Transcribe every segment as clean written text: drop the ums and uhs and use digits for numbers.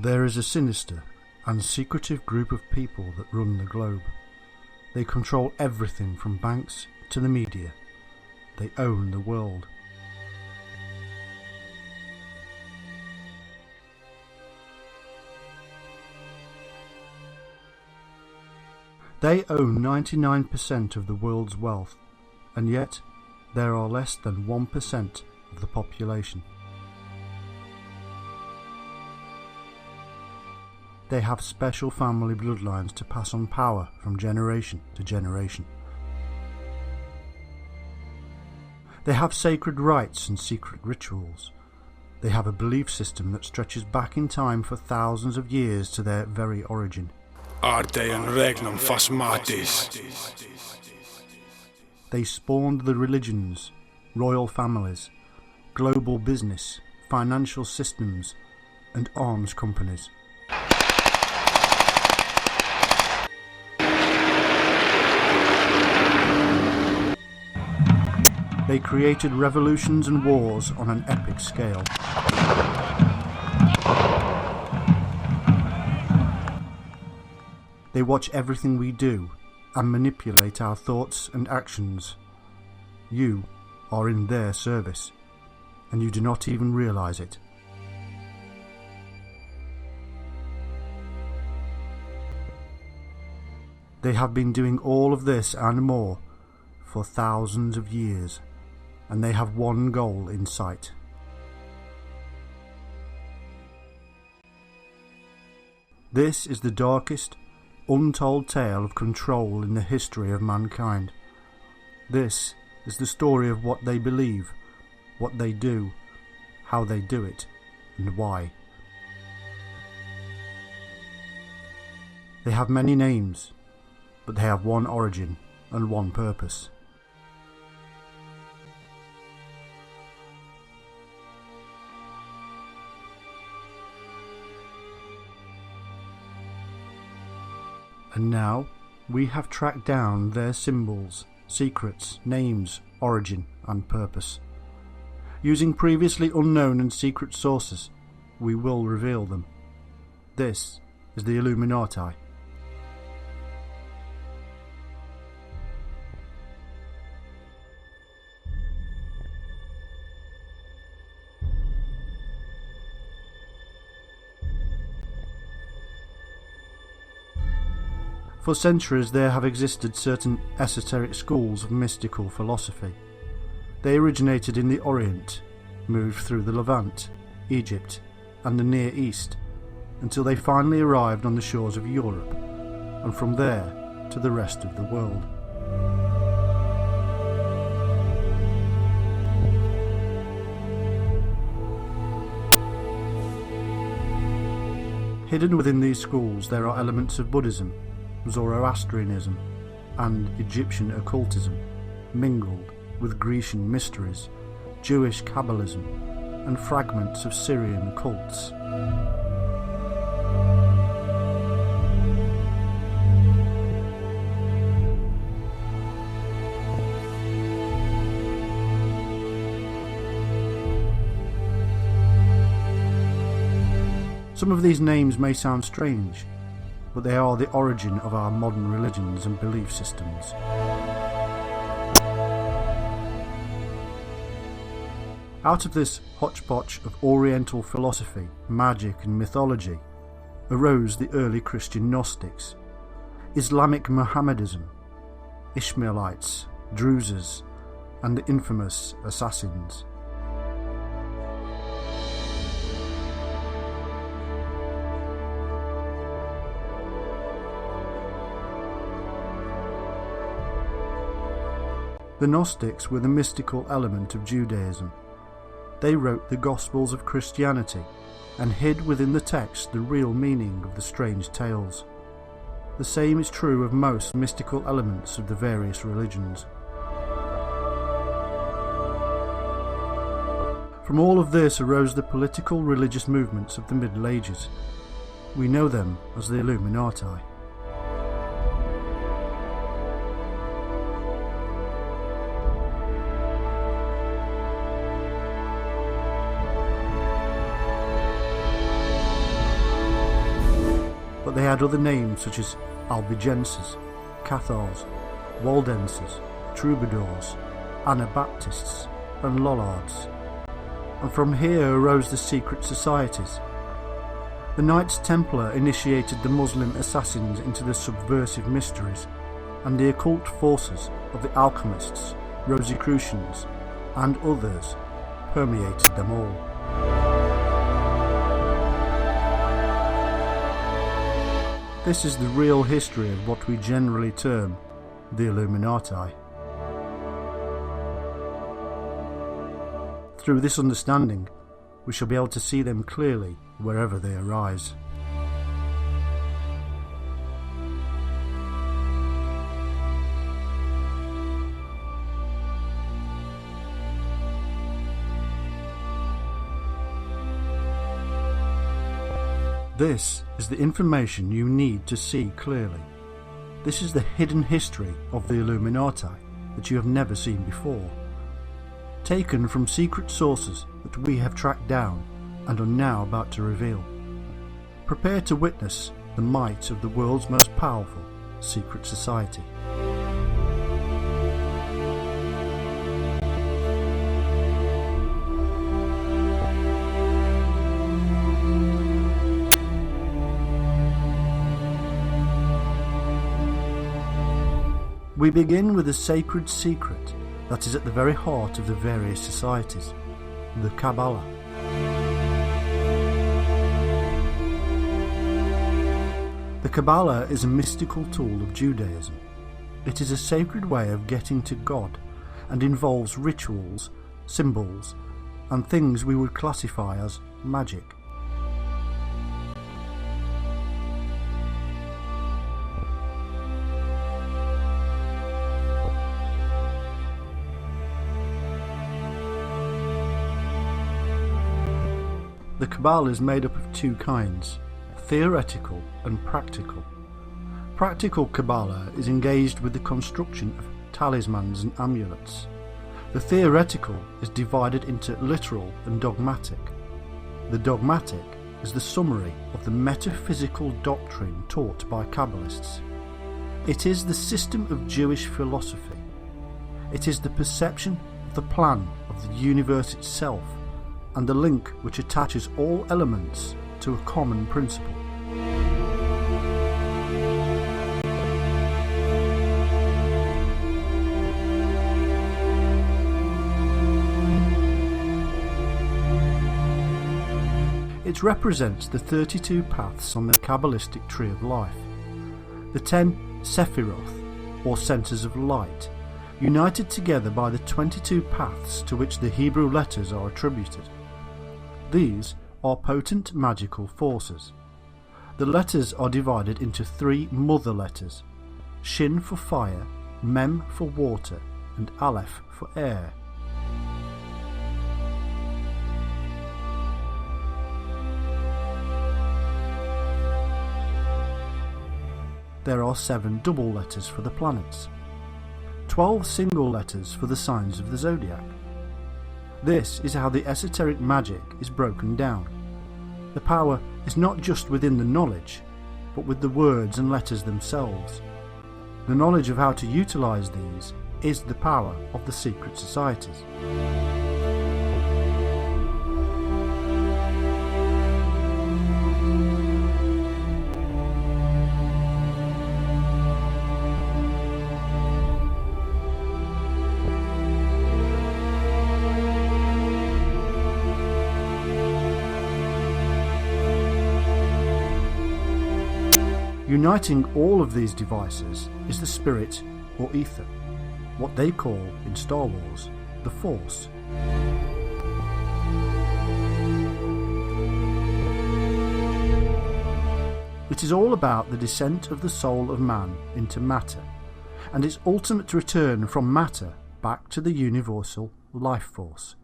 There is a sinister and secretive group of people that run the globe. They control everything from banks to the media. They own the world. They own 99% of the world's wealth, and yet there are less than 1% of the population. They have special family bloodlines to pass on power from generation to generation. They have sacred rites and secret rituals. They have a belief system that stretches back in time for thousands of years to their very origin. Arte and regnum phasmatis. They spawned the religions, royal families, global business, financial systems, and arms companies. They created revolutions and wars on an epic scale. They watch everything we do and manipulate our thoughts and actions. You are in their service, and you do not even realize it. They have been doing all of this and more for thousands of years, and they have one goal in sight. This is the darkest, untold tale of control in the history of mankind. This is the story of what they believe, what they do, how they do it, and why. They have many names, but they have one origin and one purpose. And now we have tracked down their symbols, secrets, names, origin and purpose. Using previously unknown and secret sources, we will reveal them. This is the Illuminati. For centuries there have existed certain esoteric schools of mystical philosophy. They originated in the Orient, moved through the Levant, Egypt, and the Near East, until they finally arrived on the shores of Europe, and from there to the rest of the world. Hidden within these schools there are elements of Buddhism, Zoroastrianism, and Egyptian occultism, mingled with Grecian mysteries, Jewish Kabbalism, and fragments of Syrian cults. Some of these names may sound strange, but they are the origin of our modern religions and belief systems. Out of this hodgepodge of Oriental philosophy, magic and mythology arose the early Christian Gnostics, Islamic Mohammedism, Ishmaelites, Druzes, and the infamous Assassins. The Gnostics were the mystical element of Judaism. They wrote the Gospels of Christianity and hid within the text the real meaning of the strange tales. The same is true of most mystical elements of the various religions. From all of this arose the political religious movements of the Middle Ages. We know them as the Illuminati. they had other names such as Albigenses, Cathars, Waldenses, Troubadours, Anabaptists and Lollards. And from here arose the secret societies. The Knights Templar initiated the Muslim assassins into the subversive mysteries, and the occult forces of the alchemists, Rosicrucians, and others permeated them all. This is the real history of what we generally term the Illuminati. Through this understanding, we shall be able to see them clearly wherever they arise. This is the information you need to see clearly. This is the hidden history of the Illuminati that you have never seen before, taken from secret sources that we have tracked down and are now about to reveal. Prepare to witness the might of the world's most powerful secret society. We begin with a sacred secret that is at the very heart of the various societies, the Kabbalah. The Kabbalah is a mystical tool of Judaism. It is a sacred way of getting to God and involves rituals, symbols, and things we would classify as magic. The Kabbalah is made up of two kinds, theoretical and practical. Practical Kabbalah is engaged with the construction of talismans and amulets. The theoretical is divided into literal and dogmatic. The dogmatic is the summary of the metaphysical doctrine taught by Kabbalists. It is the system of Jewish philosophy. It is the perception of the plan of the universe itself and the link which attaches all elements to a common principle. It represents the 32 paths on the Kabbalistic tree of life, the 10 Sephiroth, or centres of light, united together by the 22 paths to which the Hebrew letters are attributed. These are potent magical forces. The letters are divided into 3 mother letters, Shin for fire, Mem for water, and Aleph for air. There are 7 double letters for the planets, 12 single letters for the signs of the zodiac. This is how the esoteric magic is broken down. The power is not just within the knowledge, but with the words and letters themselves. The knowledge of how to utilize these is the power of the secret societies. Uniting all of these devices is the spirit or ether, what they call in Star Wars the Force. It is all about the descent of the soul of man into matter, and its ultimate return from matter back to the universal life force.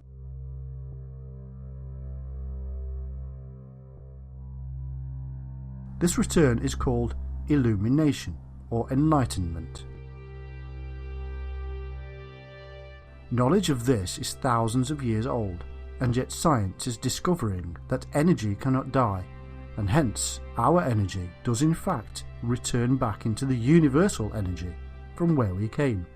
This return is called illumination or enlightenment. Knowledge of this is thousands of years old, and yet science is discovering that energy cannot die, and hence our energy does in fact return back into the universal energy from where we came.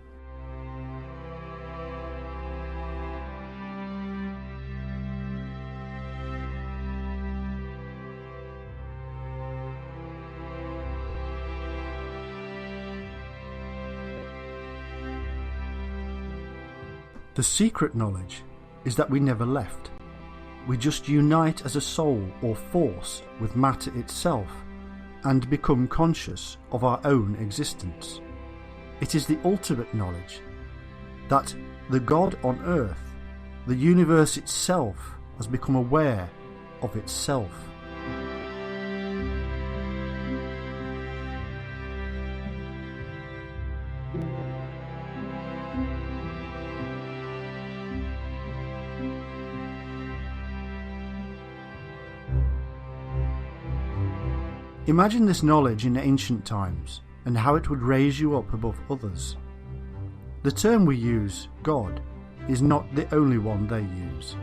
The secret knowledge is that we never left. We just unite as a soul or force with matter itself and become conscious of our own existence. It is the ultimate knowledge that the God on earth, the universe itself, has become aware of itself. Imagine this knowledge in ancient times and how it would raise you up above others. The term we use, God, is not the only one they use.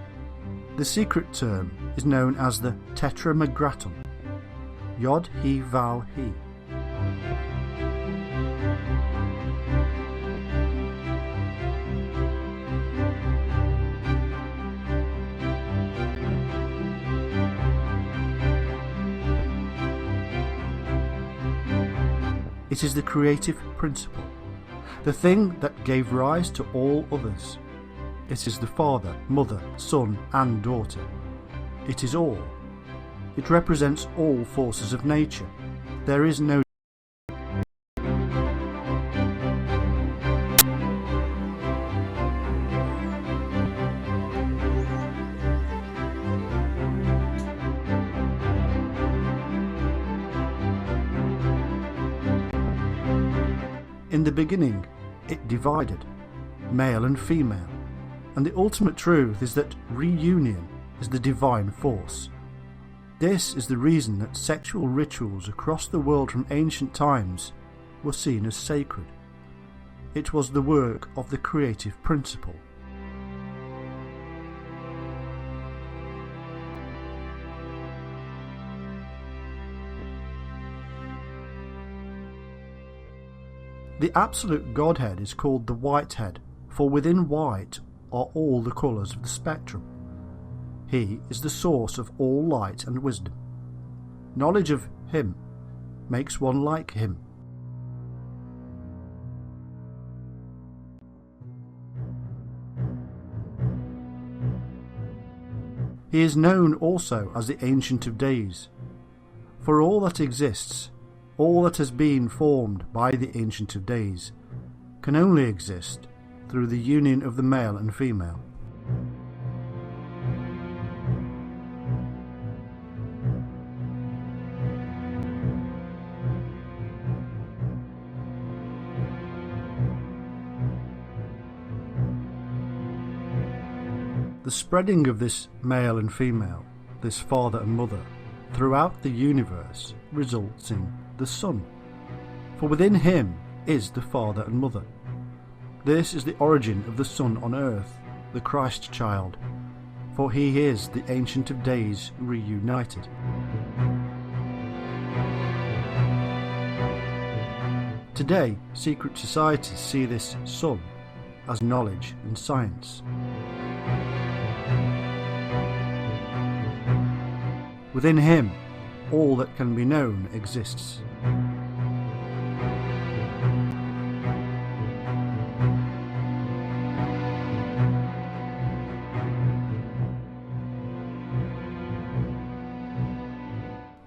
The secret term is known as the Tetramagraton, Yod He Vav He. It is the creative principle, the thing that gave rise to all others. It is the Father, Mother, Son and Daughter. It is all. It represents all forces of nature. There is no In the beginning, it divided, male and female, and the ultimate truth is that reunion is the divine force. This is the reason that sexual rituals across the world from ancient times were seen as sacred. It was the work of the creative principle. The absolute Godhead is called the Whitehead, for within white are all the colours of the spectrum. He is the source of all light and wisdom. Knowledge of Him makes one like Him. He is known also as the Ancient of Days. For all that exists, all that has been formed by the Ancient of Days, can only exist through the union of the male and female. The spreading of this male and female, this father and mother, throughout the universe results in the Son, for within Him is the Father and Mother. This is the origin of the Son on earth, the Christ child, for He is the Ancient of Days reunited. Today, secret societies see this Son as knowledge and science. Within Him, all that can be known exists.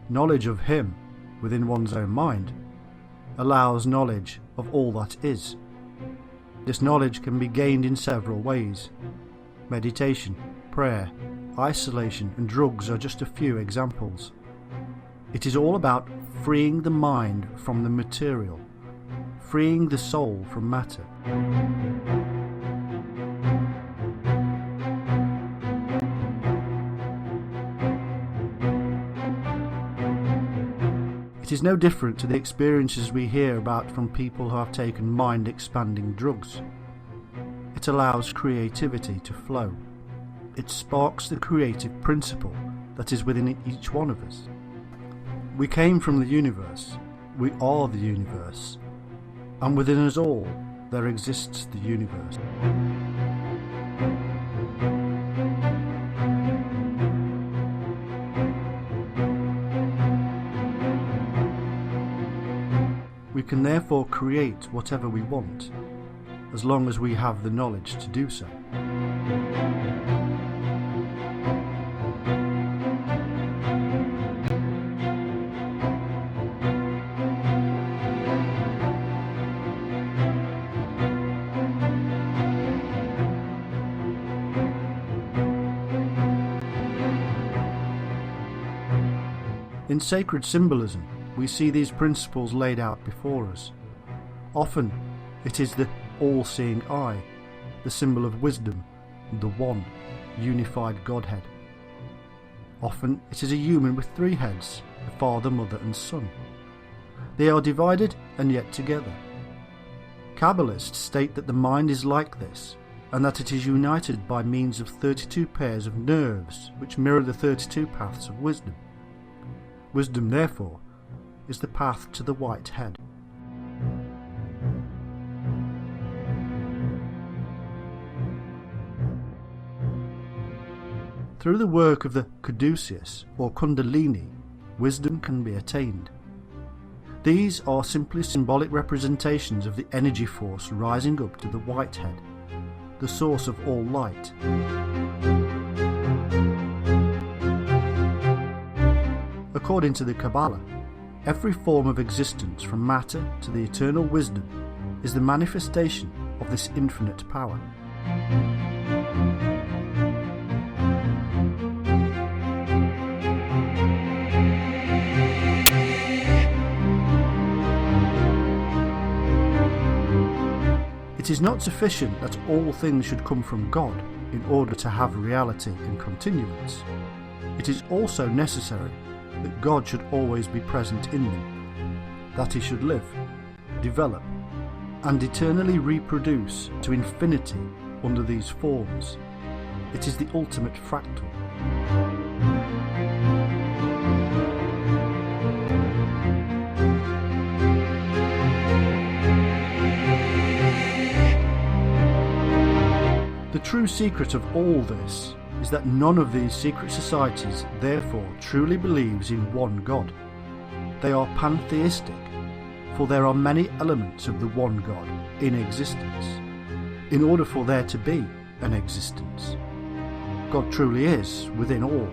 Knowledge of Him within one's own mind allows knowledge of all that is. This knowledge can be gained in several ways. Meditation, prayer, isolation and drugs are just a few examples. It is all about freeing the mind from the material, freeing the soul from matter. It is no different to the experiences we hear about from people who have taken mind-expanding drugs. It allows creativity to flow. It sparks the creative principle that is within each one of us. We came from the universe, we are the universe, and within us all there exists the universe. We can therefore create whatever we want, as long as we have the knowledge to do so. In sacred symbolism, we see these principles laid out before us. Often, it is the all-seeing eye, the symbol of wisdom, the one, unified Godhead. Often, it is a human with three heads, the Father, Mother and Son. They are divided and yet together. Kabbalists state that the mind is like this, and that it is united by means of 32 pairs of nerves which mirror the 32 paths of wisdom. Wisdom, therefore, is the path to the white head. Through the work of the caduceus or kundalini, wisdom can be attained. These are simply symbolic representations of the energy force rising up to the white head, the source of all light. According to the Kabbalah, every form of existence from matter to the eternal wisdom is the manifestation of this infinite power. It is not sufficient that all things should come from God in order to have reality and continuance. It is also necessary that God should always be present in them, that he should live, develop, and eternally reproduce to infinity under these forms. It is the ultimate fractal. The true secret of all this is that none of these secret societies therefore truly believes in one God. They are pantheistic, for there are many elements of the one God in existence, in order for there to be an existence. God truly is within all.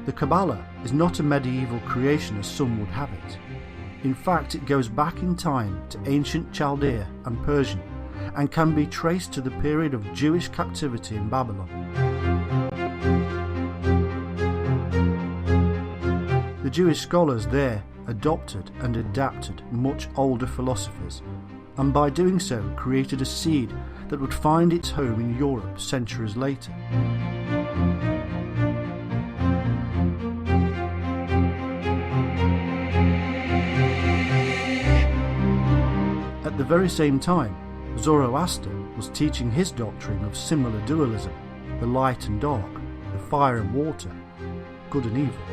The Kabbalah is not a medieval creation as some would have it. In fact, it goes back in time to ancient Chaldea and Persian, and can be traced to the period of Jewish captivity in Babylon. The Jewish scholars there adopted and adapted much older philosophies, and by doing so created a seed that would find its home in Europe centuries later. At the very same time, Zoroaster was teaching his doctrine of similar dualism, the light and dark, the fire and water, good and evil.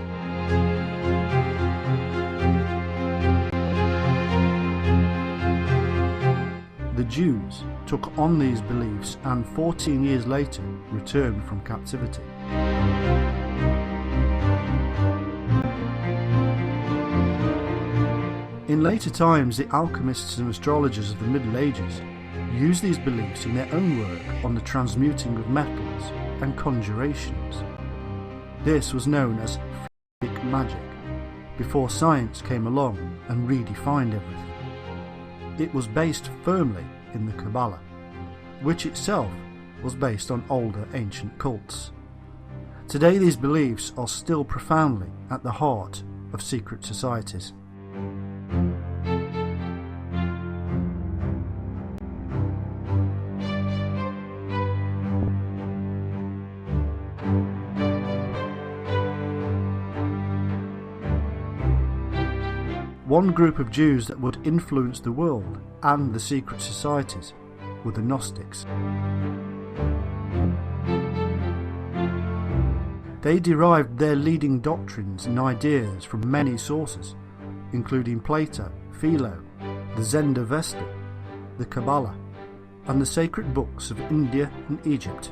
The Jews took on these beliefs and 14 years later returned from captivity. In later times, the alchemists and astrologers of the Middle Ages used these beliefs in their own work on the transmuting of metals and conjurations. This was known as magic, before science came along and redefined everything. It was based firmly in the Kabbalah, which itself was based on older ancient cults. Today these beliefs are still profoundly at the heart of secret societies. One group of Jews that would influence the world and the secret societies were the Gnostics. They derived their leading doctrines and ideas from many sources, including Plato, Philo, the Zend-Avesta, the Kabbalah, and the sacred books of India and Egypt.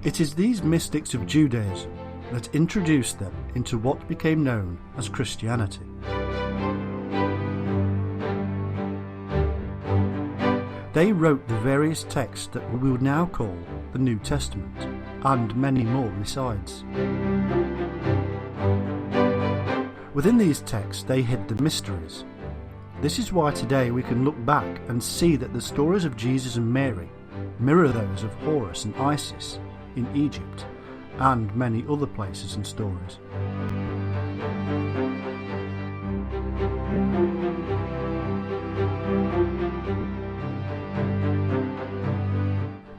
It is these mystics of Judaism that introduced them into what became known as Christianity. They wrote the various texts that we would now call the New Testament, and many more besides. Within these texts they hid the mysteries. This is why today we can look back and see that the stories of Jesus and Mary mirror those of Horus and Isis in Egypt and many other places and stories.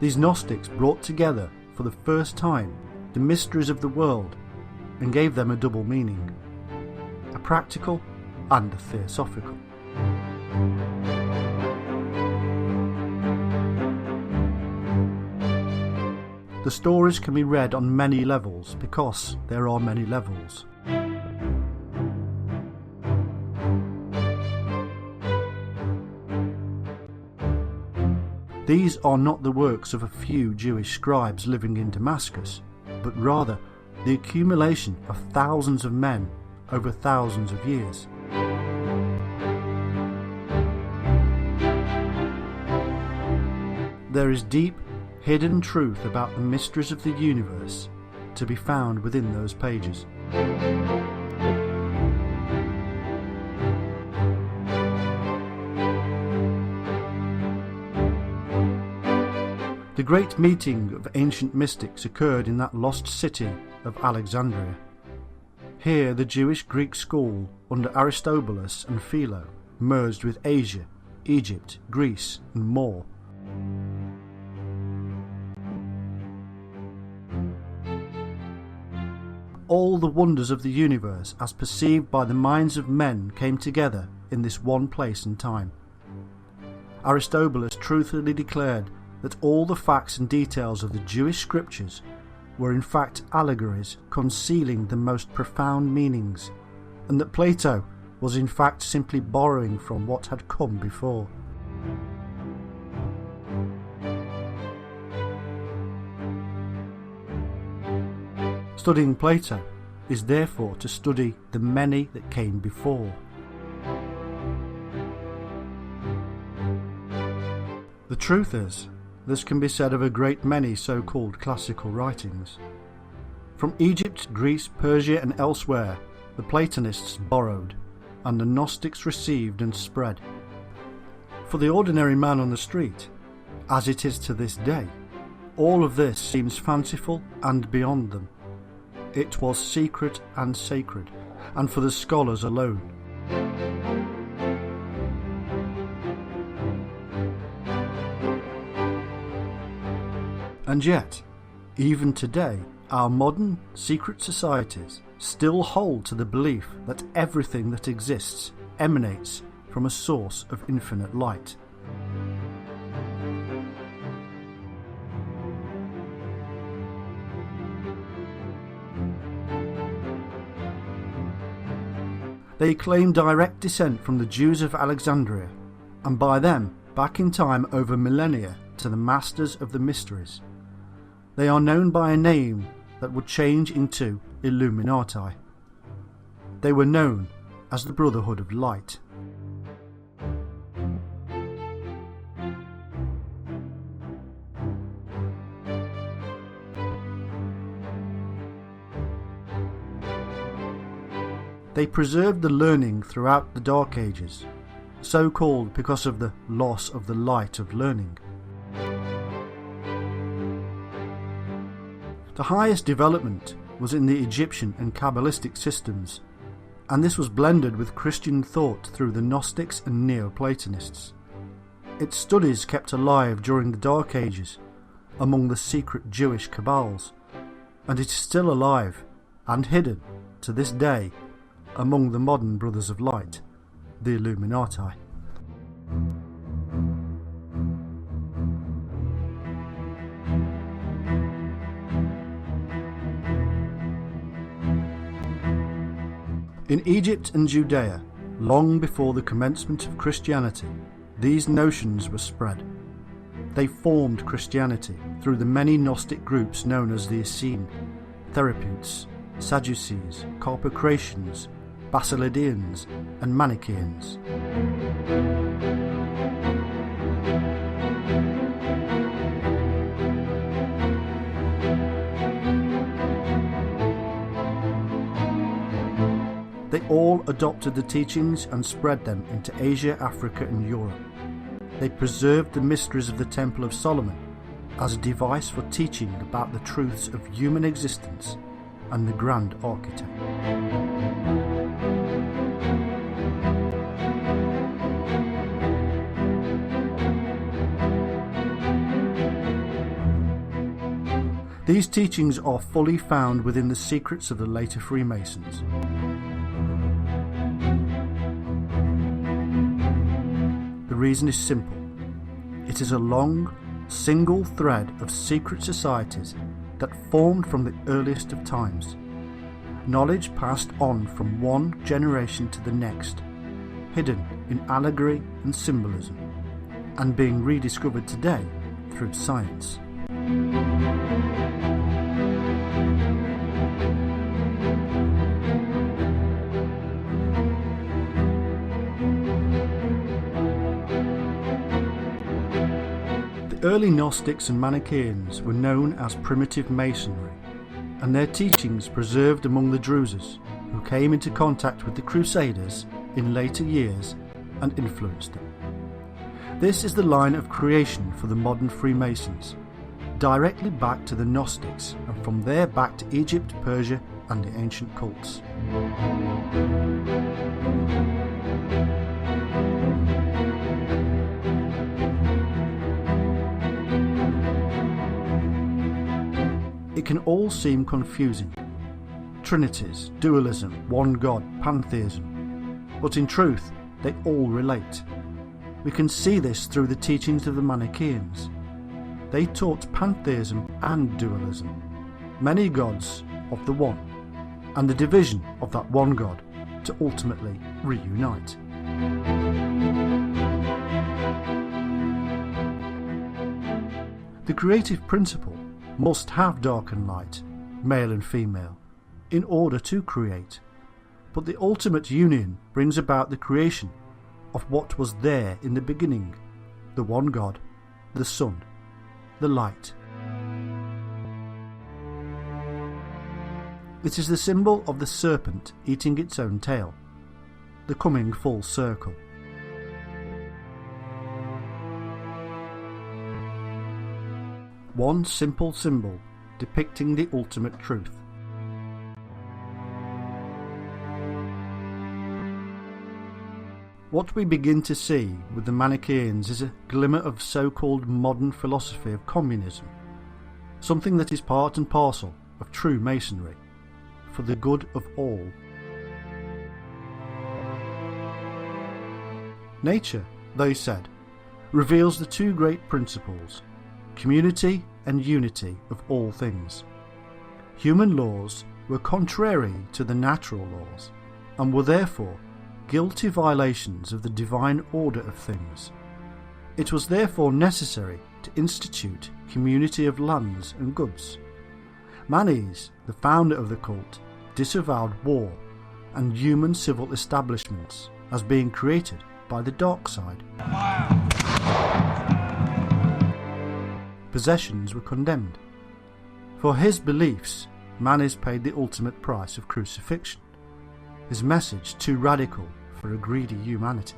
These Gnostics brought together for the first time the mysteries of the world and gave them a double meaning, a practical and a theosophical. The stories can be read on many levels because there are many levels. These are not the works of a few Jewish scribes living in Damascus, but rather the accumulation of thousands of men over thousands of years. There is deep, hidden truth about the mysteries of the universe to be found within those pages. The great meeting of ancient mystics occurred in that lost city of Alexandria. Here the Jewish-Greek school under Aristobulus and Philo merged with Asia, Egypt, Greece and more. All the wonders of the universe as perceived by the minds of men came together in this one place and time. Aristobulus truthfully declared that all the facts and details of the Jewish scriptures were in fact allegories concealing the most profound meanings, and that Plato was in fact simply borrowing from what had come before. Studying Plato is therefore to study the many that came before. The truth is, this can be said of a great many so-called classical writings. From Egypt, Greece, Persia and elsewhere, the Platonists borrowed, and the Gnostics received and spread. For the ordinary man on the street, as it is to this day, all of this seems fanciful and beyond them. It was secret and sacred, and for the scholars alone. And yet, even today, our modern secret societies still hold to the belief that everything that exists emanates from a source of infinite light. They claim direct descent from the Jews of Alexandria, and by them back in time over millennia to the masters of the mysteries. They are known by a name that would change into Illuminati. They were known as the Brotherhood of Light. They preserved the learning throughout the Dark Ages, so called because of the loss of the light of learning. The highest development was in the Egyptian and Kabbalistic systems, and this was blended with Christian thought through the Gnostics and Neoplatonists. Its studies kept alive during the Dark Ages among the secret Jewish cabals, and it is still alive and hidden to this day among the modern Brothers of Light, the Illuminati. In Egypt and Judea, long before the commencement of Christianity, these notions were spread. They formed Christianity through the many Gnostic groups known as the Essene, Therapeutes, Sadducees, Carpocratians, Basilidians, and Manichaeans. They all adopted the teachings and spread them into Asia, Africa, and Europe. They preserved the mysteries of the Temple of Solomon as a device for teaching about the truths of human existence and the grand architect. These teachings are fully found within the secrets of the later Freemasons. The reason is simple. It is a long, single thread of secret societies that formed from the earliest of times. Knowledge passed on from one generation to the next, hidden in allegory and symbolism, and being rediscovered today through science. The early Gnostics and Manichaeans were known as primitive Masonry, and their teachings preserved among the Druses, who came into contact with the Crusaders in later years and influenced them. This is the line of creation for the modern Freemasons, directly back to the Gnostics, and from there back to Egypt, Persia, and the ancient cults. It can all seem confusing. Trinities, dualism, one God, pantheism. But in truth, they all relate. We can see this through the teachings of the Manichaeans. They taught pantheism and dualism, many gods of the one, and the division of that one God to ultimately reunite. The creative principle must have dark and light, male and female, in order to create. But the ultimate union brings about the creation of what was there in the beginning, the one God, the sun, the light. It is the symbol of the serpent eating its own tail, the coming full circle. One simple symbol depicting the ultimate truth. What we begin to see with the Manichaeans is a glimmer of so-called modern philosophy of communism, something that is part and parcel of true Masonry, for the good of all. Nature, they said, reveals the two great principles, community and unity of all things. Human laws were contrary to the natural laws, and were therefore guilty violations of the divine order of things. It was therefore necessary to institute community of lands and goods. Manes, the founder of the cult, disavowed war and human civil establishments as being created by the dark side. Possessions were condemned. For his beliefs, Manes paid the ultimate price of crucifixion, his message too radical for a greedy humanity.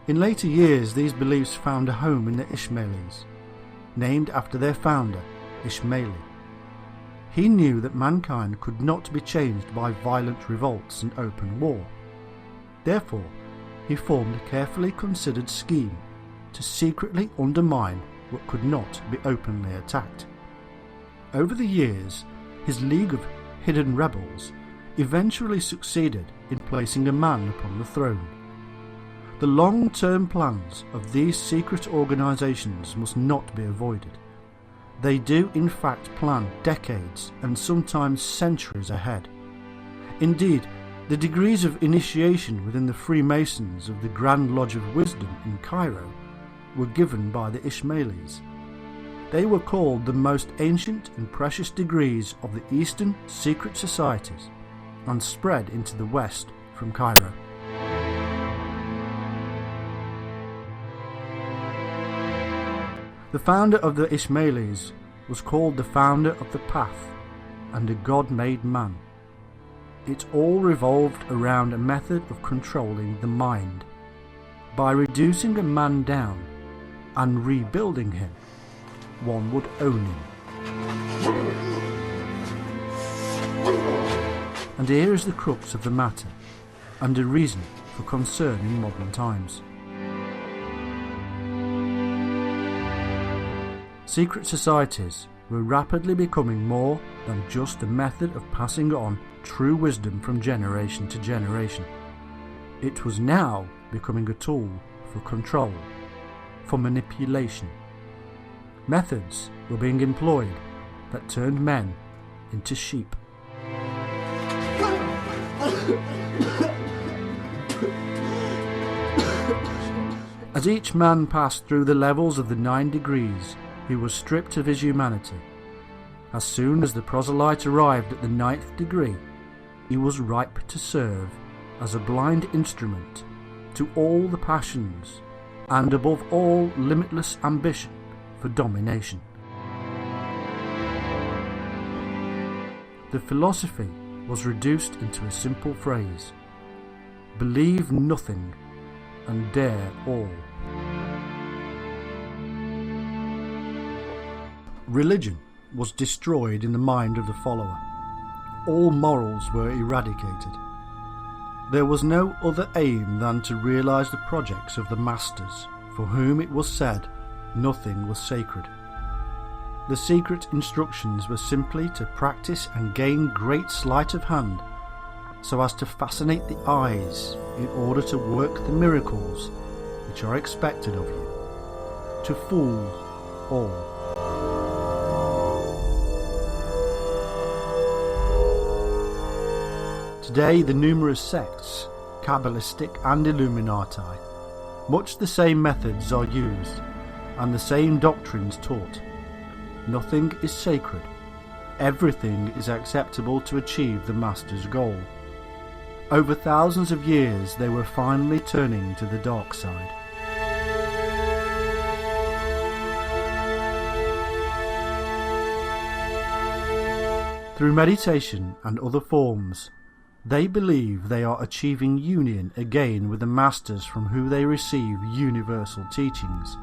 In later years, these beliefs found a home in the Ishmaelis, named after their founder, Ishmaeli. He knew that mankind could not be changed by violent revolts and open war. Therefore, he formed a carefully considered scheme to secretly undermine what could not be openly attacked. Over the years, his League of hidden rebels eventually succeeded in placing a man upon the throne. The long-term plans of these secret organisations must not be avoided. They do in fact plan decades and sometimes centuries ahead. Indeed, the degrees of initiation within the Freemasons of the Grand Lodge of Wisdom in Cairo were given by the Ismailis. They were called the most ancient and precious degrees of the Eastern secret societies and spread into the West from Cairo. The founder of the Ismailis was called the founder of the path and a God-made man. It all revolved around a method of controlling the mind. By reducing a man down and rebuilding him, one would own him. And here is the crux of the matter, and a reason for concern in modern times. Secret societies were rapidly becoming more than just a method of passing on true wisdom from generation to generation. It was now becoming a tool for control, for manipulation. Methods were being employed that turned men into sheep. As each man passed through the levels of the 9 degrees, he was stripped of his humanity. As soon as the proselyte arrived at the 9th degree, he was ripe to serve as a blind instrument to all the passions and above all limitless ambition for domination. The philosophy was reduced into a simple phrase: believe nothing and dare all. Religion was destroyed in the mind of the follower. All morals were eradicated. There was no other aim than to realise the projects of the masters, for whom it was said nothing was sacred. The secret instructions were simply to practice and gain great sleight of hand, so as to fascinate the eyes in order to work the miracles which are expected of you, to fool all. Today the numerous sects, Kabbalistic and Illuminati, much the same methods are used and the same doctrines taught. Nothing is sacred. Everything is acceptable to achieve the master's goal. Over thousands of years they were finally turning to the dark side. Through meditation and other forms, they believe they are achieving union again with the masters from whom they receive universal teachings.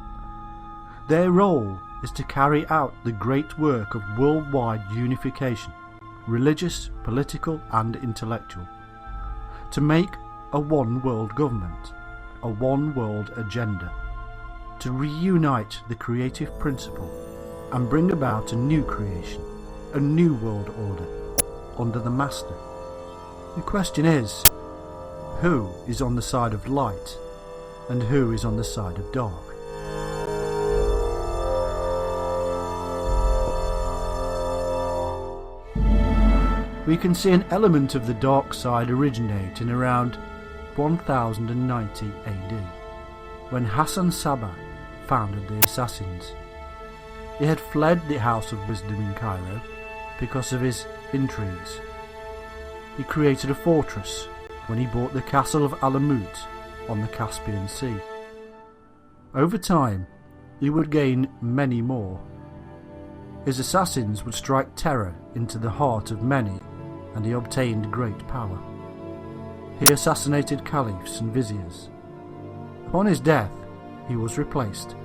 Their role is to carry out the great work of worldwide unification, religious, political and intellectual, to make a one-world government, a one-world agenda, to reunite the creative principle and bring about a new creation, a new world order, under the master. The question is, who is on the side of light and who is on the side of dark? We can see an element of the dark side originate in around 1090 AD, when Hassan Sabbah founded the Assassins. He had fled the House of Wisdom in Cairo because of his intrigues. He created a fortress when he bought the castle of Alamut on the Caspian Sea. Over time, he would gain many more. His assassins would strike terror into the heart of many, and he obtained great power. He assassinated caliphs and viziers. Upon his death, he was replaced,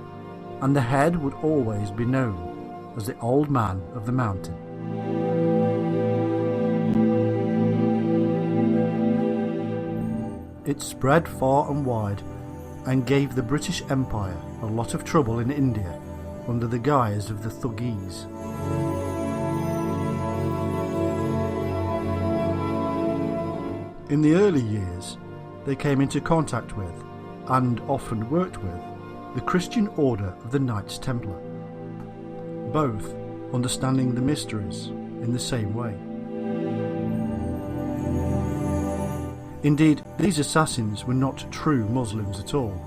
and the head would always be known as the Old Man of the Mountain. It spread far and wide and gave the British Empire a lot of trouble in India under the guise of the Thuggis. In the early years, they came into contact with, and often worked with, the Christian order of the Knights Templar, both understanding the mysteries in the same way. Indeed, these assassins were not true Muslims at all.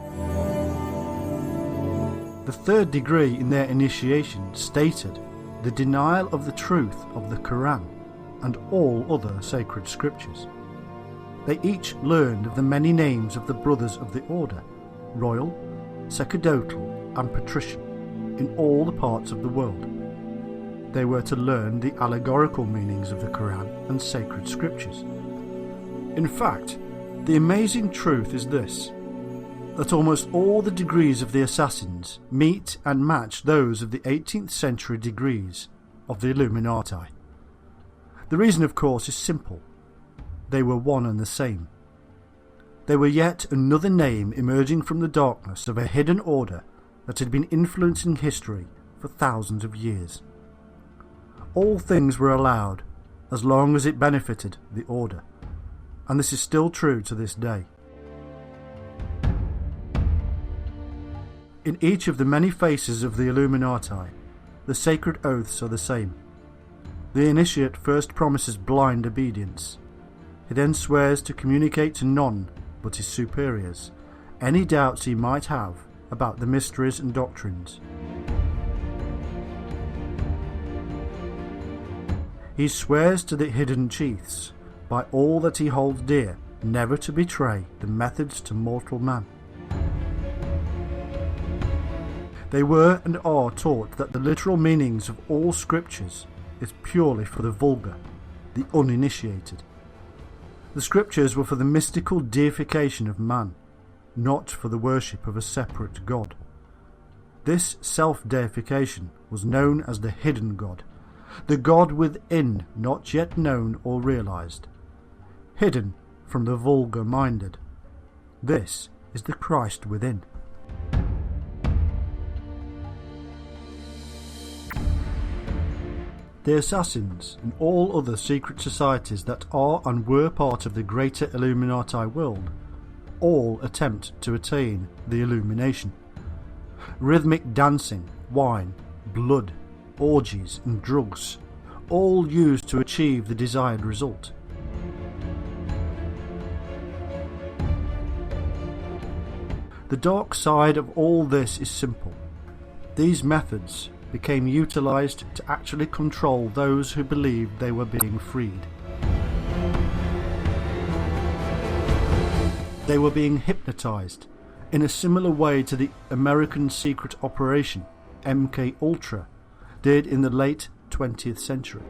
The third degree in their initiation stated the denial of the truth of the Quran and all other sacred scriptures. They each learned of the many names of the brothers of the order, royal, sacerdotal and patrician, in all the parts of the world. They were to learn the allegorical meanings of the Quran and sacred scriptures. In fact, the amazing truth is this, that almost all the degrees of the assassins meet and match those of the 18th century degrees of the Illuminati. The reason, of course, is simple. They were one and the same. They were yet another name emerging from the darkness of a hidden order that had been influencing history for thousands of years. All things were allowed as long as it benefited the order, and this is still true to this day. In each of the many faces of the Illuminati, the sacred oaths are the same. The initiate first promises blind obedience. He then swears to communicate to none but his superiors any doubts he might have about the mysteries and doctrines. He swears to the hidden chiefs, by all that he holds dear, never to betray the methods to mortal man. They were and are taught that the literal meanings of all scriptures is purely for the vulgar, the uninitiated. The scriptures were for the mystical deification of man, not for the worship of a separate god. This self-deification was known as the hidden god, the god within not yet known or realized, hidden from the vulgar-minded. This is the Christ within. The assassins and all other secret societies that are and were part of the greater Illuminati world all attempt to attain the illumination. Rhythmic dancing, wine, blood, orgies and drugs, all used to achieve the desired result. The dark side of all this is simple. These methods became utilized to actually control those who believed they were being freed. They were being hypnotized in a similar way to the American secret operation MK Ultra did in the late 20th century.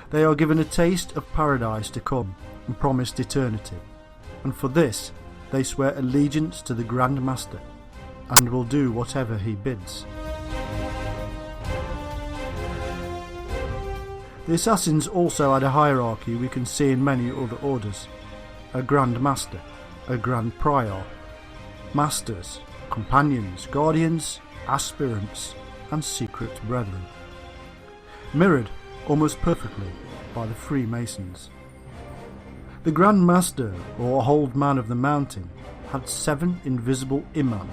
They are given a taste of paradise to come and promised eternity, and for this they swear allegiance to the Grand Master and will do whatever he bids. The assassins also had a hierarchy we can see in many other orders: a Grand Master, a Grand Prior, Masters, Companions, Guardians, Aspirants and Secret Brethren, mirrored almost perfectly by the Freemasons. The Grand Master, or Old Man of the Mountain, had 7 invisible imam,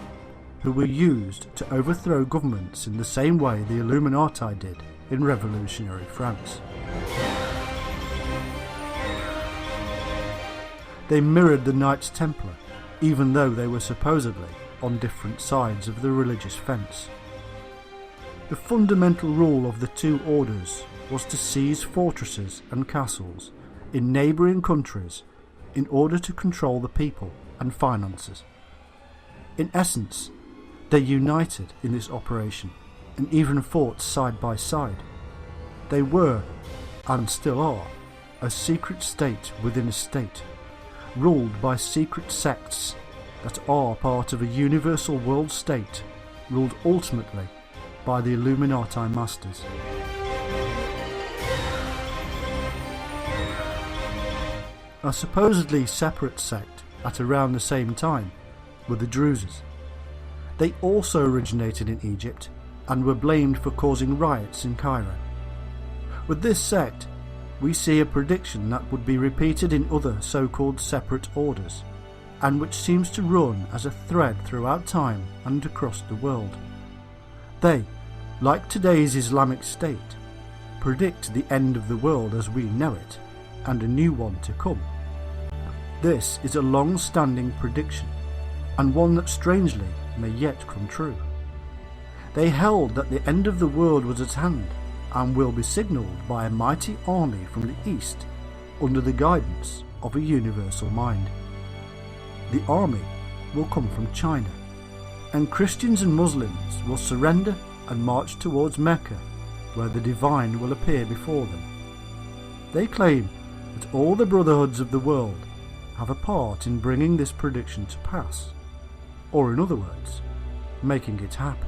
who were used to overthrow governments in the same way the Illuminati did in revolutionary France. They mirrored the Knights Templar, even though they were supposedly on different sides of the religious fence. The fundamental rule of the two orders was to seize fortresses and castles in neighbouring countries in order to control the people and finances. In essence, they united in this operation and even fought side by side. They were, and still are, a secret state within a state, ruled by secret sects that are part of a universal world state ruled ultimately by the Illuminati masters. A supposedly separate sect at around the same time were the Druzes. They also originated in Egypt and were blamed for causing riots in Cairo. With this sect, we see a prediction that would be repeated in other so-called separate orders, and which seems to run as a thread throughout time and across the world. They, like today's Islamic State, predict the end of the world as we know it, and a new one to come. This is a long-standing prediction, and one that strangely may yet come true. They held that the end of the world was at hand, and will be signalled by a mighty army from the east, under the guidance of a universal mind. The army will come from China, and Christians and Muslims will surrender and march towards Mecca, where the divine will appear before them. They claim that all the brotherhoods of the world have a part in bringing this prediction to pass, or in other words, making it happen.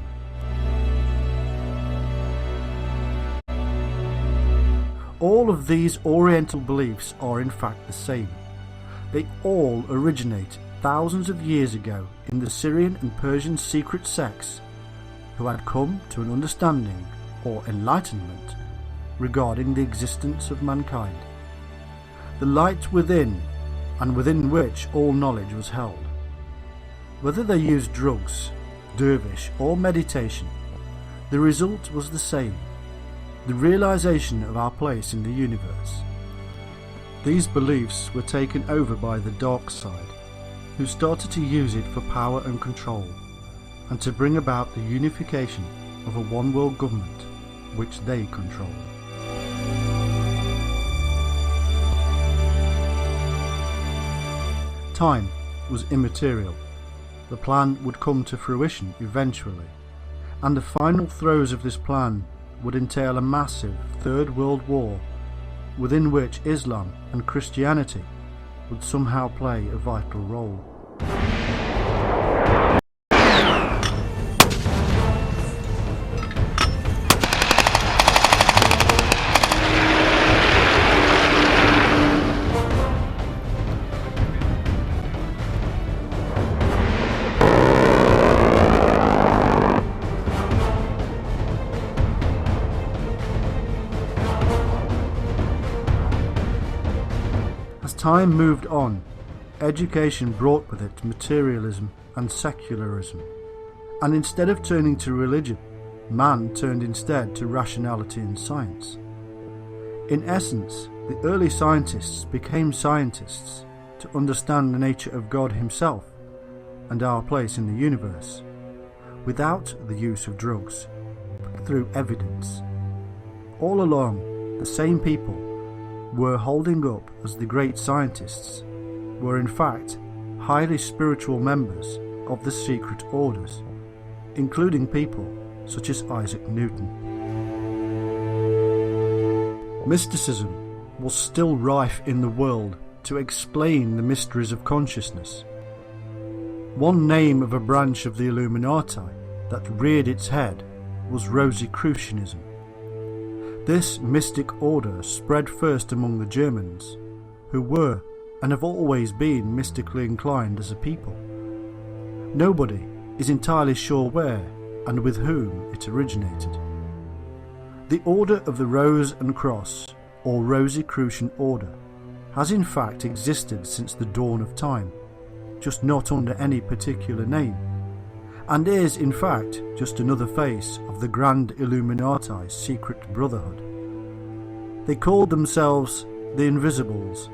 All of these Oriental beliefs are in fact the same. They all originate thousands of years ago in the Syrian and Persian secret sects who had come to an understanding or enlightenment regarding the existence of mankind. The light within, and within which all knowledge was held. Whether they used drugs, dervish or meditation, the result was the same: the realization of our place in the universe. These beliefs were taken over by the dark side, who started to use it for power and control, and to bring about the unification of a one-world government which they controlled. Time was immaterial. The plan would come to fruition eventually, and the final throes of this plan would entail a massive Third World War, within which Islam and Christianity would somehow play a vital role. As time moved on, education brought with it materialism and secularism, and instead of turning to religion, man turned instead to rationality and science. In essence, the early scientists became scientists to understand the nature of God himself and our place in the universe, without the use of drugs, but through evidence. All along, the same people were holding up as the great scientists were in fact highly spiritual members of the secret orders, including people such as Isaac Newton. Mysticism was still rife in the world to explain the mysteries of consciousness. One name of a branch of the Illuminati that reared its head was Rosicrucianism. This mystic order spread first among the Germans, who were and have always been mystically inclined as a people. Nobody is entirely sure where and with whom it originated. The Order of the Rose and Cross, or Rosicrucian Order, has in fact existed since the dawn of time, just not under any particular name, and is in fact just another face of the Grand Illuminati's secret brotherhood. They called themselves the Invisibles,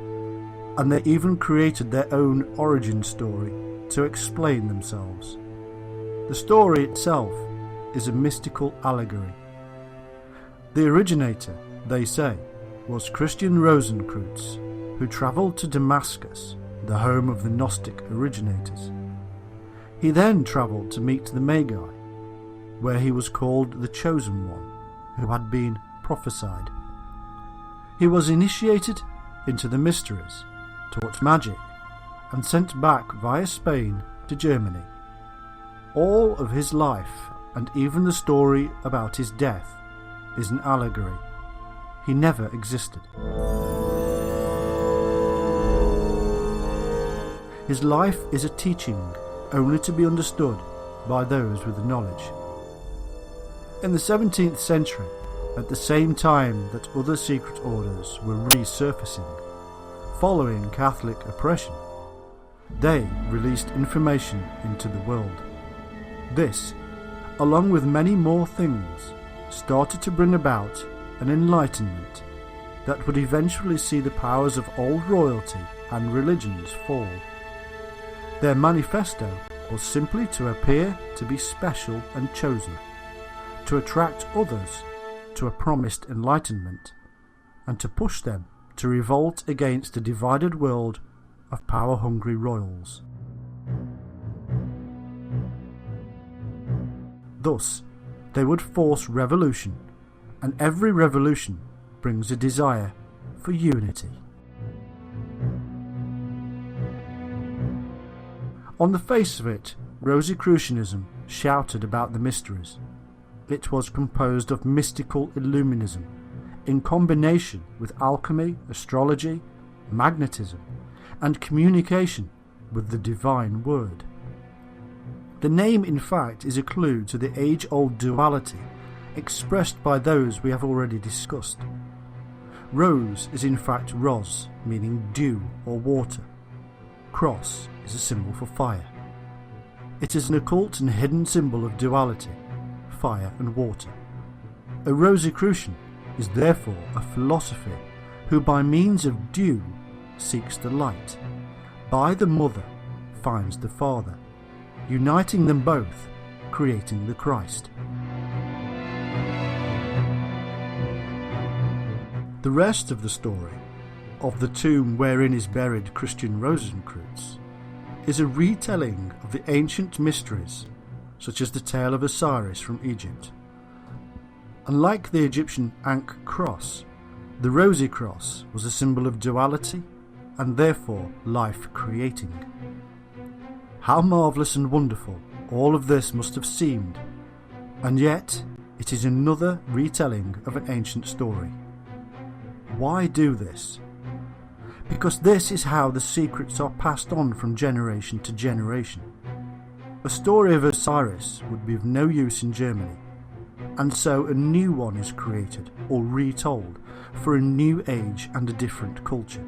and they even created their own origin story to explain themselves. The story itself is a mystical allegory. The originator, they say, was Christian Rosenkreutz, who travelled to Damascus, the home of the Gnostic originators. He then travelled to meet the Magi, where he was called the Chosen One, who had been prophesied. He was initiated into the mysteries, taught magic, and sent back via Spain to Germany. All of his life, and even the story about his death, is an allegory. He never existed. His life is a teaching only to be understood by those with the knowledge. In the 17th century, at the same time that other secret orders were resurfacing, following Catholic oppression. They released information into the world. This, along with many more things, started to bring about an enlightenment that would eventually see the powers of old royalty and religions fall. Their manifesto was simply to appear to be special and chosen, to attract others to a promised enlightenment, and to push them to revolt against the divided world of power-hungry royals. Thus, they would force revolution, and every revolution brings a desire for unity. On the face of it, Rosicrucianism shouted about the mysteries. It was composed of mystical Illuminism, in combination with alchemy, astrology, magnetism, and communication with the divine word. The name, in fact, is a clue to the age-old duality expressed by those we have already discussed. Rose is in fact ros, meaning dew or water. Cross is a symbol for fire. It is an occult and hidden symbol of duality, fire and water. A Rosicrucian is therefore a philosophy who by means of dew seeks the light, by the mother finds the father, uniting them both, creating the Christ. The rest of the story of the tomb wherein is buried Christian Rosenkreutz is a retelling of the ancient mysteries, such as the tale of Osiris from Egypt. Unlike the Egyptian Ankh cross, the rosy cross was a symbol of duality and therefore life creating. How marvellous and wonderful all of this must have seemed, and yet it is another retelling of an ancient story. Why do this? Because this is how the secrets are passed on from generation to generation. A story of Osiris would be of no use in Germany, and so a new one is created or retold for a new age and a different culture.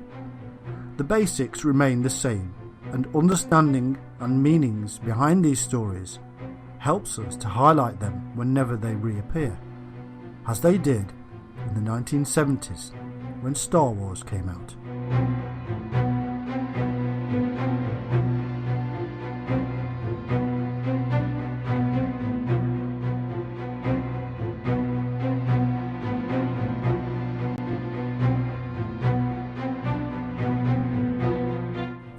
The basics remain the same, and understanding and meanings behind these stories helps us to highlight them whenever they reappear, as they did in the 1970s when Star Wars came out.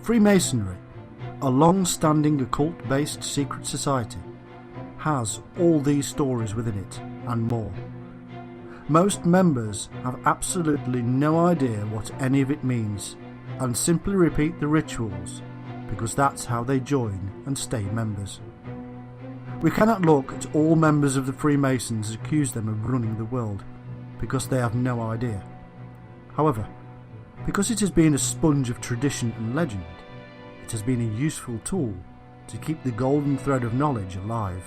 Freemasonry, a long-standing occult-based secret society, has all these stories within it and more. Most members have absolutely no idea what any of it means and simply repeat the rituals because that's how they join and stay members. We cannot look at all members of the Freemasons and accuse them of running the world because they have no idea. However, because it has been a sponge of tradition and legend, it has been a useful tool to keep the golden thread of knowledge alive.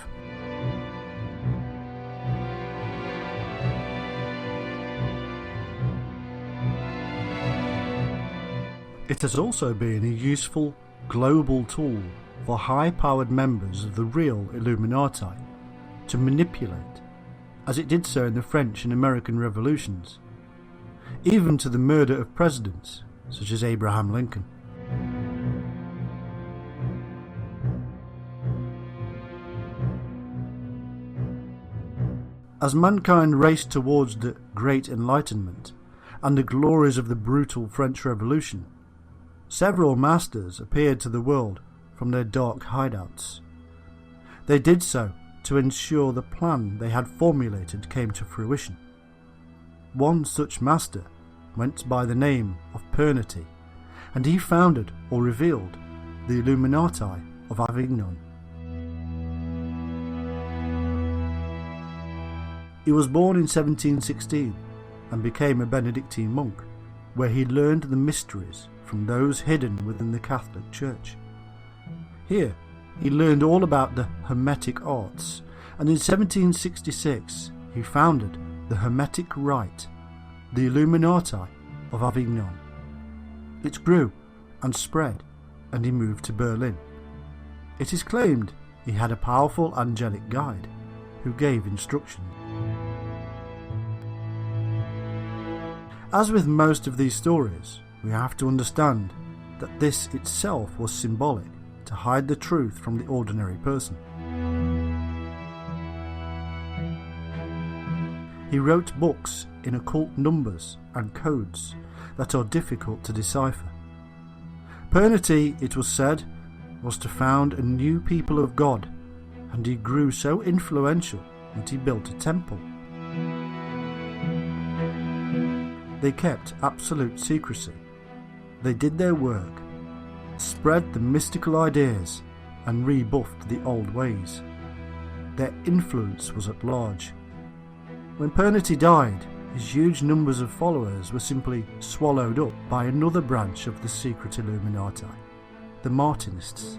It has also been a useful global tool for high-powered members of the real Illuminati to manipulate, as it did so in the French and American revolutions, even to the murder of presidents such as Abraham Lincoln. As mankind raced towards the Great Enlightenment and the glories of the brutal French Revolution, several masters appeared to the world from their dark hideouts. They did so to ensure the plan they had formulated came to fruition. One such master went by the name of Pernety, and he founded or revealed the Illuminati of Avignon. He was born in 1716 and became a Benedictine monk, where he learned the mysteries from those hidden within the Catholic Church. Here he learned all about the Hermetic arts, and in 1766 he founded the Hermetic Rite, the Illuminati of Avignon. It grew and spread, and he moved to Berlin. It is claimed he had a powerful angelic guide who gave instructions. As with most of these stories, we have to understand that this itself was symbolic to hide the truth from the ordinary person. He wrote books in occult numbers and codes that are difficult to decipher. Pernity, it was said, was to found a new people of God, and he grew so influential that he built a temple. They kept absolute secrecy. They did their work, spread the mystical ideas, and rebuffed the old ways. Their influence was at large. When Pernity died, his huge numbers of followers were simply swallowed up by another branch of the secret Illuminati, the Martinists.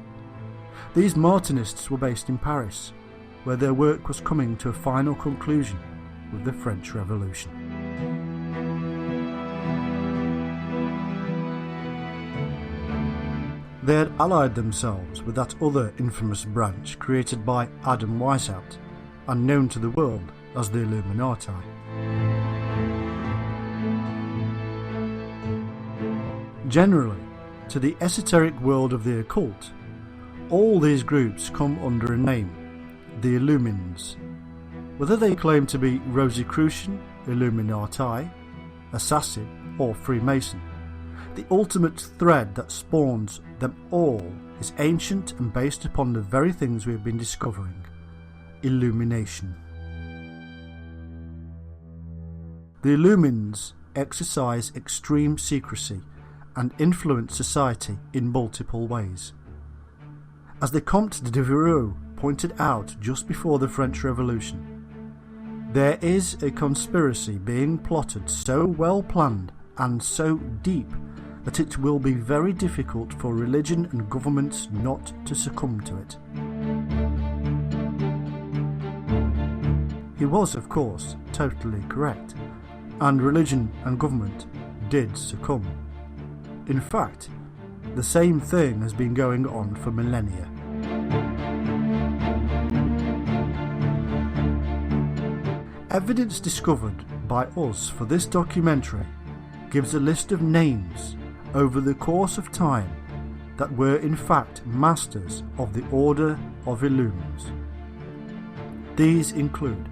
These Martinists were based in Paris, where their work was coming to a final conclusion with the French Revolution. They had allied themselves with that other infamous branch created by Adam Weishaupt and known to the world as the Illuminati. Generally, to the esoteric world of the occult, all these groups come under a name, the Illumins. Whether they claim to be Rosicrucian, Illuminati, Assassin or Freemason, the ultimate thread that spawns them all is ancient and based upon the very things we have been discovering: illumination. The Illumins exercise extreme secrecy and influence society in multiple ways. As the Comte de Vereux pointed out just before the French Revolution, there is a conspiracy being plotted so well planned and so deep that it will be very difficult for religion and governments not to succumb to it. He was, of course, totally correct, and religion and government did succumb. In fact, the same thing has been going on for millennia. Evidence discovered by us for this documentary gives a list of names over the course of time that were in fact masters of the Order of Illumins. These include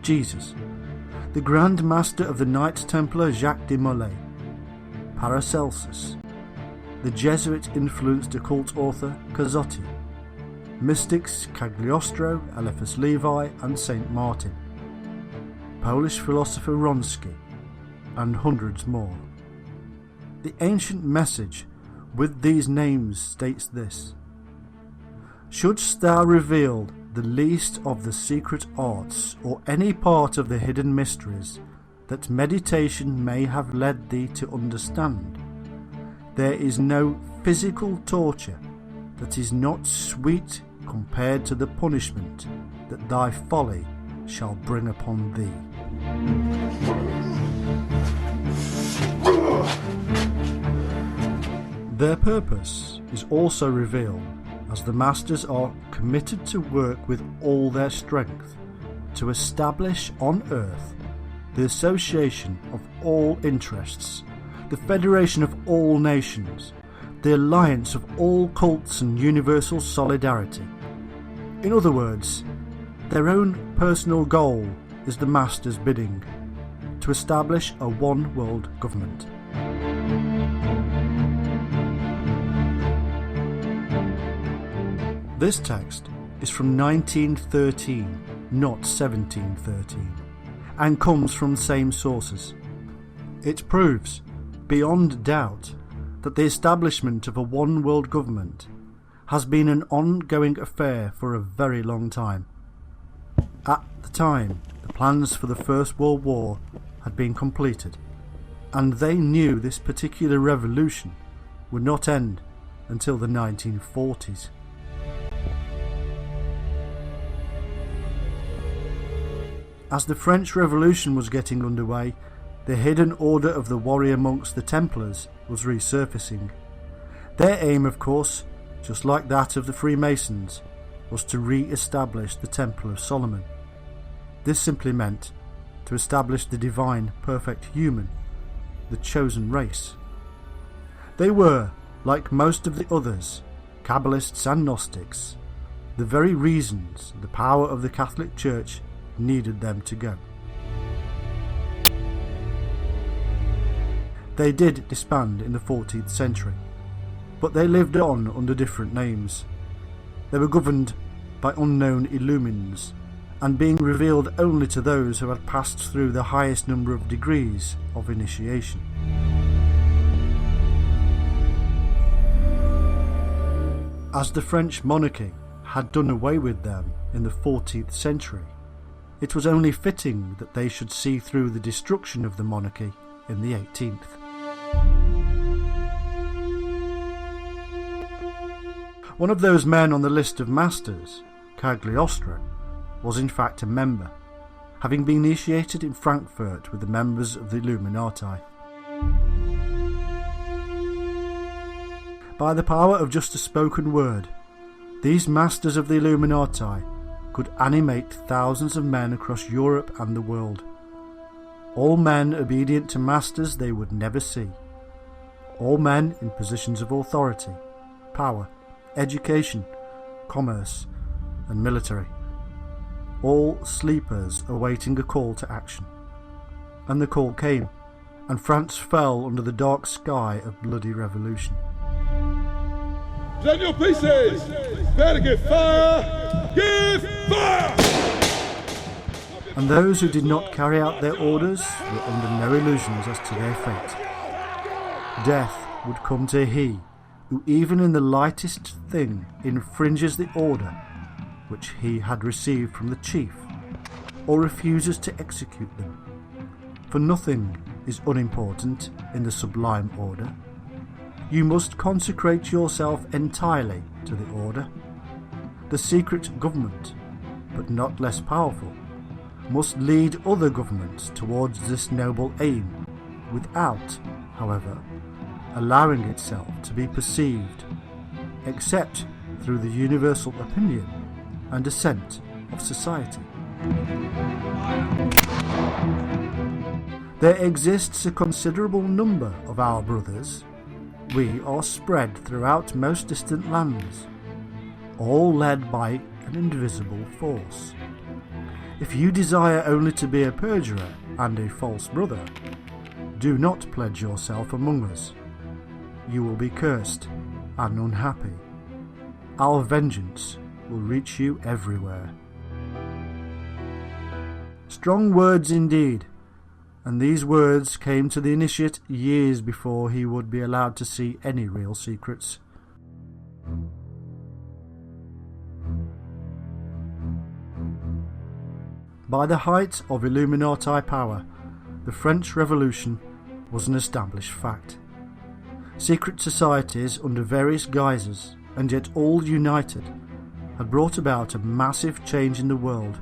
Jesus, the Grand Master of the Knights Templar Jacques de Molay, Paracelsus, the Jesuit-influenced occult author Cazotti, mystics Cagliostro, Eliphas Levi and Saint Martin, Polish philosopher Wronski, and hundreds more. The ancient message with these names states this: shouldst thou reveal the least of the secret arts or any part of the hidden mysteries that meditation may have led thee to understand, there is no physical torture that is not sweet compared to the punishment that thy folly shall bring upon thee. Their purpose is also revealed as the Masters are committed to work with all their strength to establish on earth the association of all interests, the federation of all nations, the alliance of all cults and universal solidarity. In other words, their own personal goal is the Masters' bidding, to establish a one-world government. This text is from 1913, not 1713, and comes from the same sources. It proves, beyond doubt, that the establishment of a one-world government has been an ongoing affair for a very long time. At the time, the plans for the First World War had been completed, and they knew this particular revolution would not end until the 1940s. As the French Revolution was getting underway, the hidden order of the warrior monks, the Templars, was resurfacing. Their aim, of course, just like that of the Freemasons, was to re-establish the Temple of Solomon. This simply meant to establish the divine, perfect human, the chosen race. They were, like most of the others, Kabbalists and Gnostics, the very reasons the power of the Catholic Church needed them to go. They did disband in the 14th century, but they lived on under different names. They were governed by unknown illumines, and being revealed only to those who had passed through the highest number of degrees of initiation. As the French monarchy had done away with them in the 14th century, it was only fitting that they should see through the destruction of the monarchy in the 18th. One of those men on the list of masters, Cagliostro, was in fact a member, having been initiated in Frankfurt with the members of the Illuminati. By the power of just a spoken word, these masters of the Illuminati could animate thousands of men across Europe and the world. All men obedient to masters they would never see. All men in positions of authority, power, education, commerce, and military. All sleepers awaiting a call to action. And the call came, and France fell under the dark sky of bloody revolution. Stand your pieces! Better give fire! Give fire! And those who did not carry out their orders were under no illusions as to their fate. Death would come to he who even in the lightest thing infringes the order which he had received from the chief, or refuses to execute them. For nothing is unimportant in the sublime order. You must consecrate yourself entirely to the order. The secret government, but not less powerful, must lead other governments towards this noble aim, without, however, allowing itself to be perceived, except through the universal opinion and assent of society. There exists a considerable number of our brothers. We are spread throughout most distant lands, all led by an invisible force. If you desire only to be a perjurer and a false brother, do not pledge yourself among us. You will be cursed and unhappy. Our vengeance will reach you everywhere. Strong words indeed, and these words came to the initiate years before he would be allowed to see any real secrets. By the height of Illuminati power, the French Revolution was an established fact. Secret societies under various guises, and yet all united, had brought about a massive change in the world,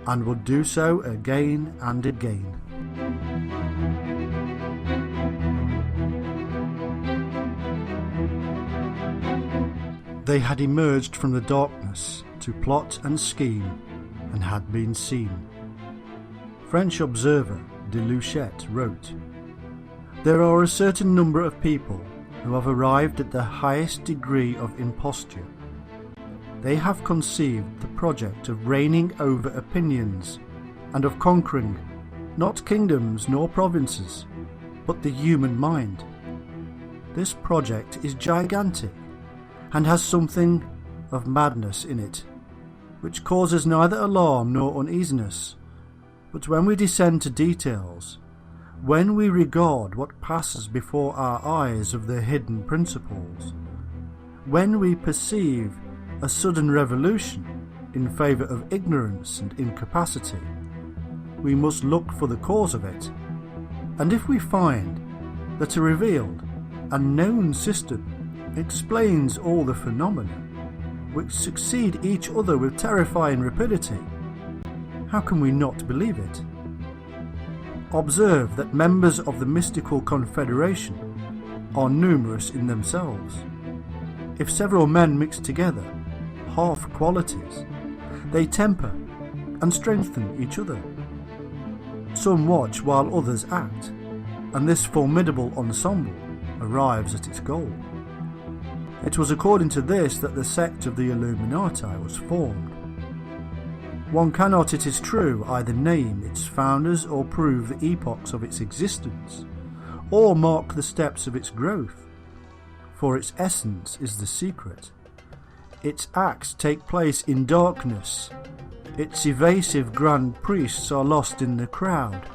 and would do so again and again. They had emerged from the darkness to plot and scheme, and had been seen. French observer de Luchette wrote, "There are a certain number of people who have arrived at the highest degree of imposture. They have conceived the project of reigning over opinions, and of conquering not kingdoms nor provinces, but the human mind. This project is gigantic, and has something of madness in it, which causes neither alarm nor uneasiness. But when we descend to details, when we regard what passes before our eyes of the hidden principles, when we perceive a sudden revolution in favour of ignorance and incapacity, we must look for the cause of it, and if we find that a revealed and known system explains all the phenomena which succeed each other with terrifying rapidity, How can we not believe it? Observe that members of the mystical confederation are numerous in themselves. If several men mix together half qualities, they temper and strengthen each other. Some watch while others act, and this formidable ensemble arrives at its goal. It was according to this that the sect of the Illuminati was formed. One cannot, it is true, either name its founders or prove the epochs of its existence, or mark the steps of its growth, for its essence is the secret. Its acts take place in darkness. Its evasive grand priests are lost in the crowd.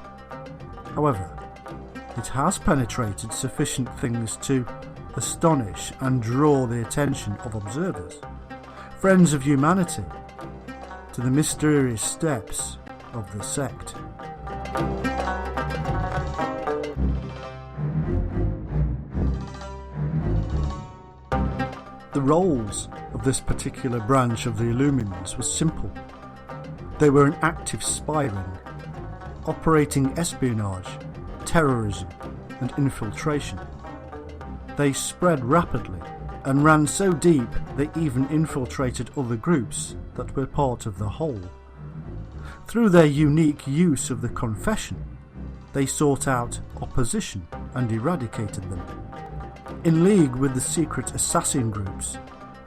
However, it has penetrated sufficient things to astonish and draw the attention of observers, friends of humanity, to the mysterious steps of the sect. The roles of this particular branch of the Illuminati was simple. They were an active spy ring, operating espionage, terrorism and infiltration. They spread rapidly and ran so deep they even infiltrated other groups that were part of the whole. Through their unique use of the confession, they sought out opposition and eradicated them. In league with the secret assassin groups,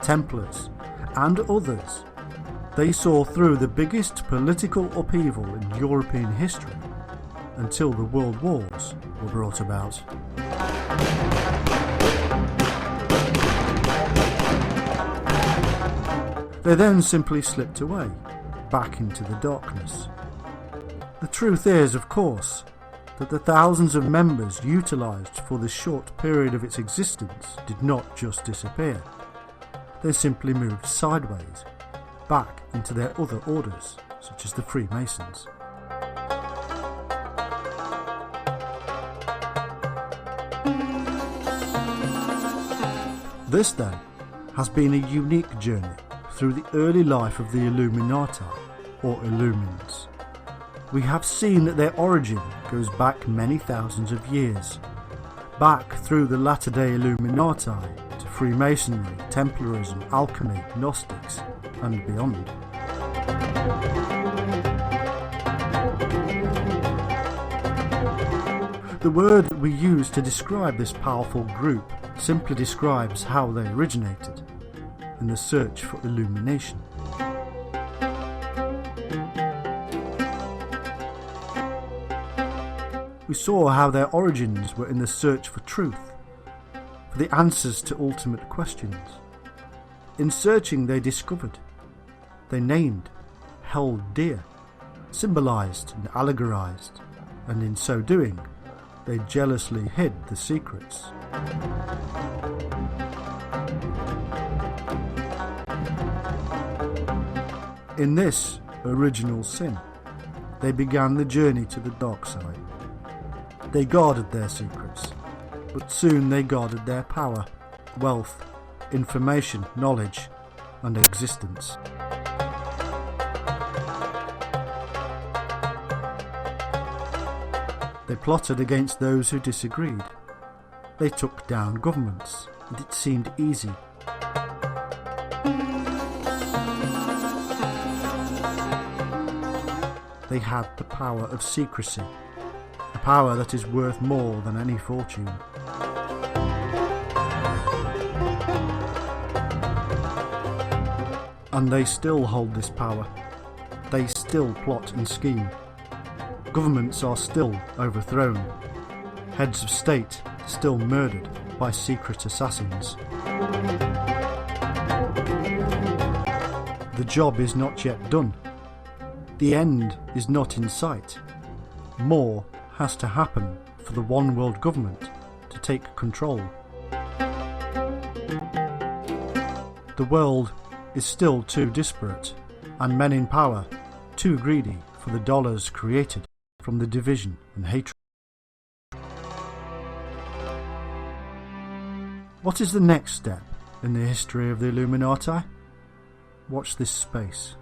Templars and others, they saw through the biggest political upheaval in European history until the world wars were brought about. They then simply slipped away, back into the darkness. The truth is, of course, that the thousands of members utilised for this short period of its existence did not just disappear. They simply moved sideways, back into their other orders, such as the Freemasons. This, then, has been a unique journey through the early life of the Illuminati, or Illumins. We have seen that their origin goes back many thousands of years, back through the latter-day Illuminati to Freemasonry, Templarism, alchemy, Gnostics, and beyond. The word that we use to describe this powerful group simply describes how they originated, in the search for illumination. We saw how their origins were in the search for truth, for the answers to ultimate questions. In searching they discovered, they named, held dear, symbolised and allegorised, and in so doing they jealously hid the secrets. In this original sin, they began the journey to the dark side. They guarded their secrets, but soon they guarded their power, wealth, information, knowledge, and existence. They plotted against those who disagreed. They took down governments, and it seemed easy. They had the power of secrecy, a power that is worth more than any fortune. And they still hold this power. They still plot and scheme. Governments are still overthrown. Heads of state still murdered by secret assassins. The job is not yet done. The end is not in sight. More has to happen for the one world government to take control. The world is still too disparate, and men in power too greedy for the dollars created from the division and hatred. What is the next step in the history of the Illuminati? Watch this space.